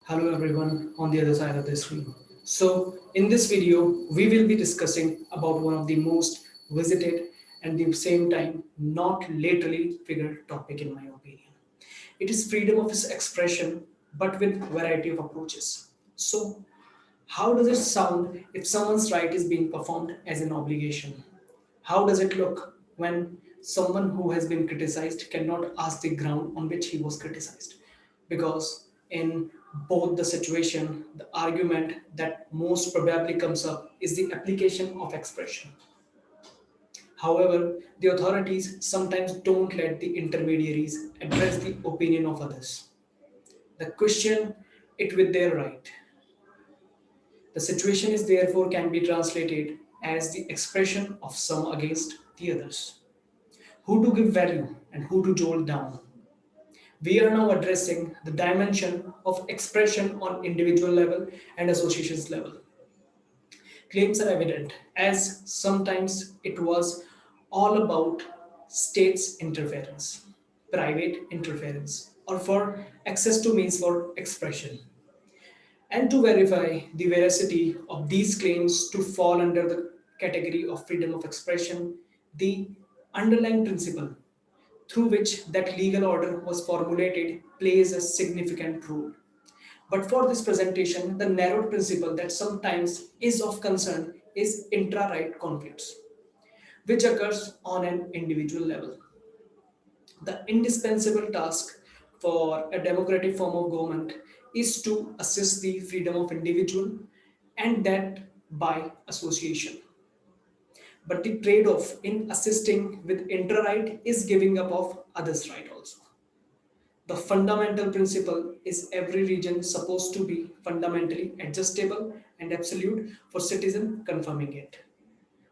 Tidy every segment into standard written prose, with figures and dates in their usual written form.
Hello everyone on the other side of the screen. So in this video, we will be discussing about one of the most visited and at the same time not lately figured topic in my opinion. It is freedom of expression but with variety of approaches. So how does it sound if someone's right is being performed as an obligation? How does it look when someone who has been criticized cannot ask the ground on which he was criticized? Because in both the situation, the argument that most probably comes up is the application of expression. However, the authorities sometimes don't let the intermediaries address the opinion of others. They question it with their right. The situation is therefore can be translated as the expression of some against the others. Who to give value and who to jolt down. We are now addressing the dimension of expression on individual level and associations level. Claims are evident as sometimes it was all about states interference, private interference, or for access to means for expression. And to verify the veracity of these claims to fall under the category of freedom of expression, the underlying principle through which that legal order was formulated plays a significant role. But for this presentation, the narrowed principle that sometimes is of concern is intra-right conflicts, which occurs on an individual level. The indispensable task for a democratic form of government is to assist the freedom of individual and that by association. But the trade-off in assisting with intra-right is giving up of others' right also. The fundamental principle is every region supposed to be fundamentally adjustable and absolute for citizen confirming it.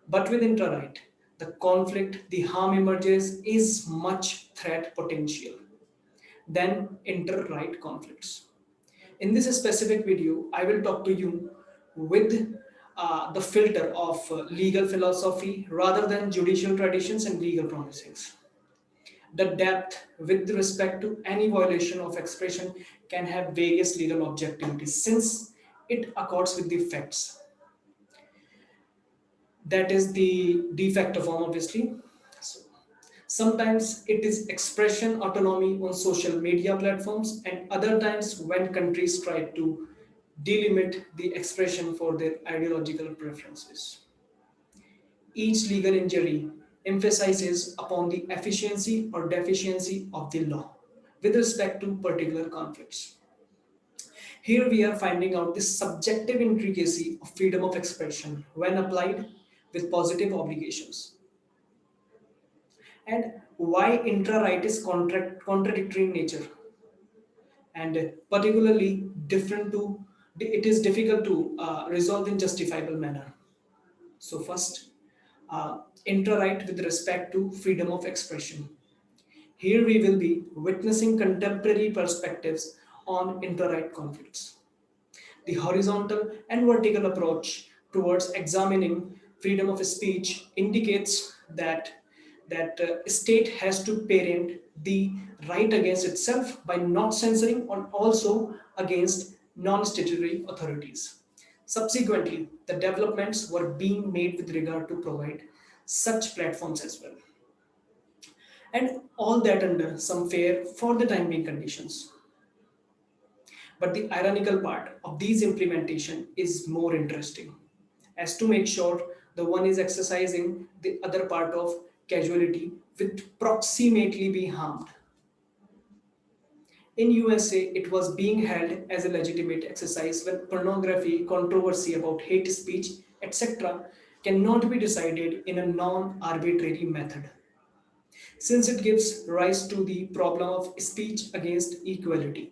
But with intra-right, the conflict, the harm emerges is much threat potential than inter-right conflicts. In this specific video, I will talk to you with the filter of legal philosophy rather than judicial traditions and legal promises. The depth with respect to any violation of expression can have various legal objectivities since it accords with the facts. That is the de facto form, obviously. So, sometimes it is expression autonomy on social media platforms, and other times when countries try to delimit the expression for their ideological preferences. Each legal injury emphasizes upon the efficiency or deficiency of the law with respect to particular conflicts. Here we are finding out the subjective intricacy of freedom of expression when applied with positive obligations and why intra-right is contradictory in nature and particularly different to it is difficult to resolve in justifiable manner. So first, intra-right with respect to freedom of expression. Here we will be witnessing contemporary perspectives on intra-right conflicts. The horizontal and vertical approach towards examining freedom of speech indicates that state has to parent the right against itself by not censoring and also against non-statutory authorities. Subsequently, the developments were being made with regard to provide such platforms as well. And all that under some fair for the time being conditions. But the ironical part of these implementation is more interesting as to make sure the one is exercising the other part of casualty with proximately be harmed. In USA, it was being held as a legitimate exercise when pornography, controversy about hate speech, etc. cannot be decided in a non-arbitrary method, since it gives rise to the problem of speech against equality.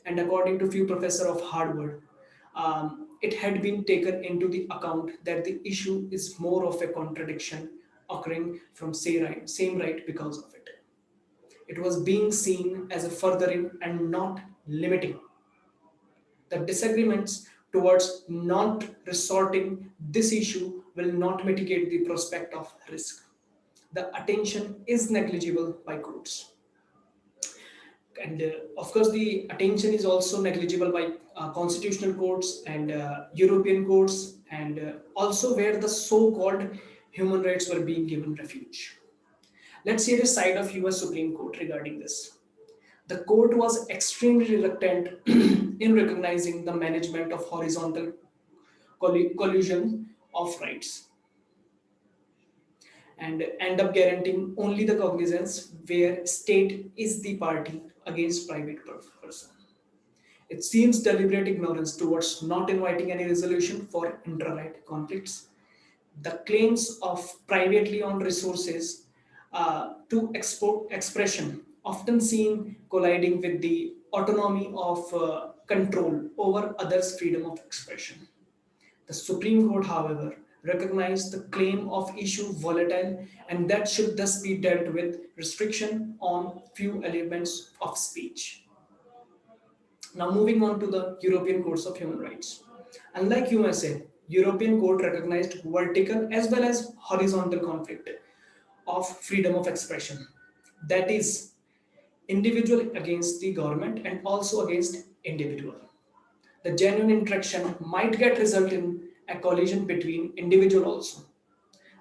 And according to few professors of Harvard, it had been taken into the account that the issue is more of a contradiction occurring from same right because of it. It was being seen as a furthering and not limiting. The disagreements towards not resorting this issue will not mitigate the prospect of risk. The attention is negligible by courts. And of course, the attention is also negligible by constitutional courts and European courts, and also where the so-called human rights were being given refuge. Let's hear the side of US Supreme Court regarding this. The court was extremely reluctant in recognizing the management of horizontal collusion of rights, and end up guaranteeing only the cognizance where state is the party against private person. It seems deliberate ignorance towards not inviting any resolution for intra-right conflicts. The claims of privately owned resources to export expression, often seen colliding with the autonomy of control over others' freedom of expression. The Supreme Court, however, recognized the claim of issue volatile and that should thus be dealt with restriction on few elements of speech. Now moving on to the European Courts of Human Rights. Unlike USA, European Court recognized vertical as well as horizontal conflict of freedom of expression. That is, individual against the government and also against individual. The genuine interaction might get result in a collision between individual also.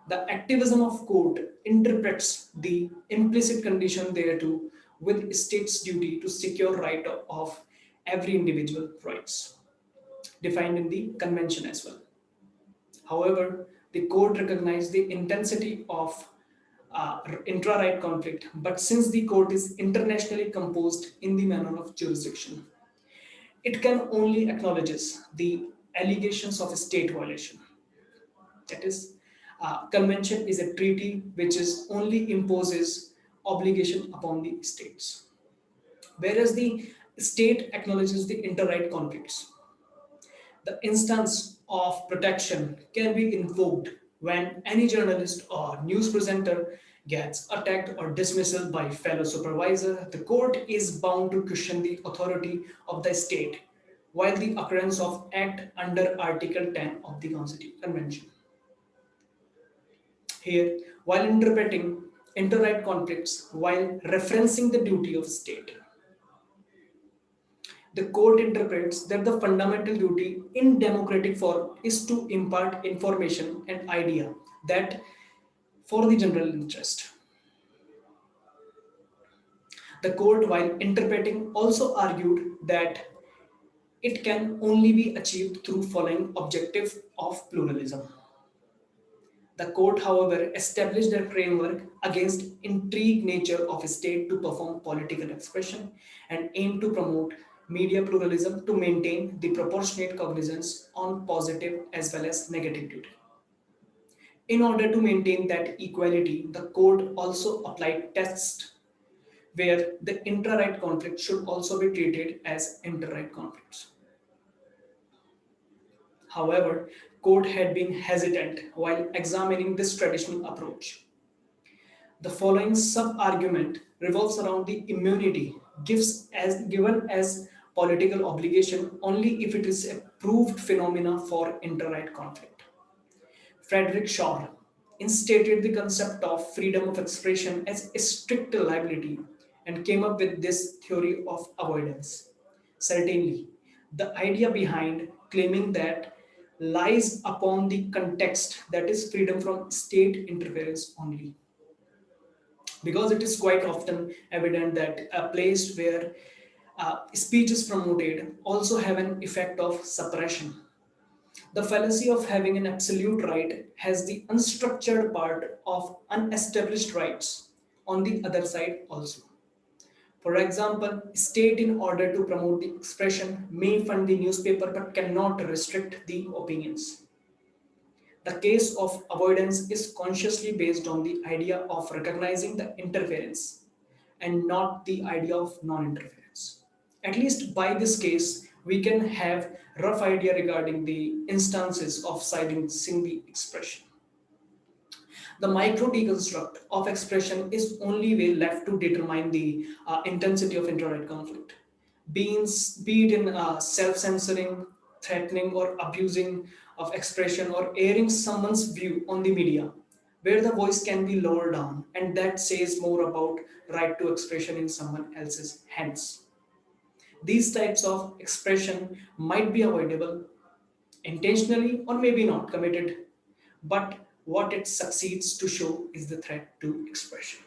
The activism of court interprets the implicit condition thereto with state's duty to secure right of every individual rights defined in the convention as well. However, the court recognized the intensity of intra-right conflict, but since the court is internationally composed in the manner of jurisdiction, it can only acknowledges the allegations of a state violation. That is, convention is a treaty which is only imposes obligation upon the states, whereas the state acknowledges the inter-right conflicts. The instance of protection can be invoked when any journalist or news presenter gets attacked or dismissed by fellow supervisor. The court is bound to question the authority of the state while the occurrence of act under Article 10 of the Constitution Convention. Here, while interpreting inter-right conflicts while referencing the duty of state, the court interprets that the fundamental duty in democratic form is to impart information and idea that for the general interest. The court, while interpreting, also argued that it can only be achieved through following objective of pluralism. The court, however, established a framework against intrigue nature of a state to perform political expression and aim to promote media pluralism to maintain the proportionate cognizance on positive as well as negative duty. In order to maintain that equality, the court also applied tests where the intra-right conflict should also be treated as inter-right conflicts. However, court had been hesitant while examining this traditional approach. The following sub-argument revolves around the immunity given as political obligation only if it is a proved phenomena for inter-right conflict. Frederick Shaw instated the concept of freedom of expression as a strict liability and came up with this theory of avoidance. Certainly, the idea behind claiming that lies upon the context, that is freedom from state interference only, because it is quite often evident that a place where speech is promoted also have an effect of suppression. The fallacy of having an absolute right has the unstructured part of unestablished rights on the other side also. For example, state in order to promote the expression may fund the newspaper but cannot restrict the opinions. The case of avoidance is consciously based on the idea of recognizing the interference and not the idea of non-interference. At least by this case, we can have rough idea regarding the instances of silencing the expression. The micro deconstruct of expression is only way left to determine the intensity of inter-right conflict. Be it in self-censoring, threatening or abusing of expression or airing someone's view on the media. where the voice can be lowered down, and that says more about right to expression in someone else's hands. These types of expression might be avoidable intentionally or maybe not committed, but what it succeeds to show is the threat to expression.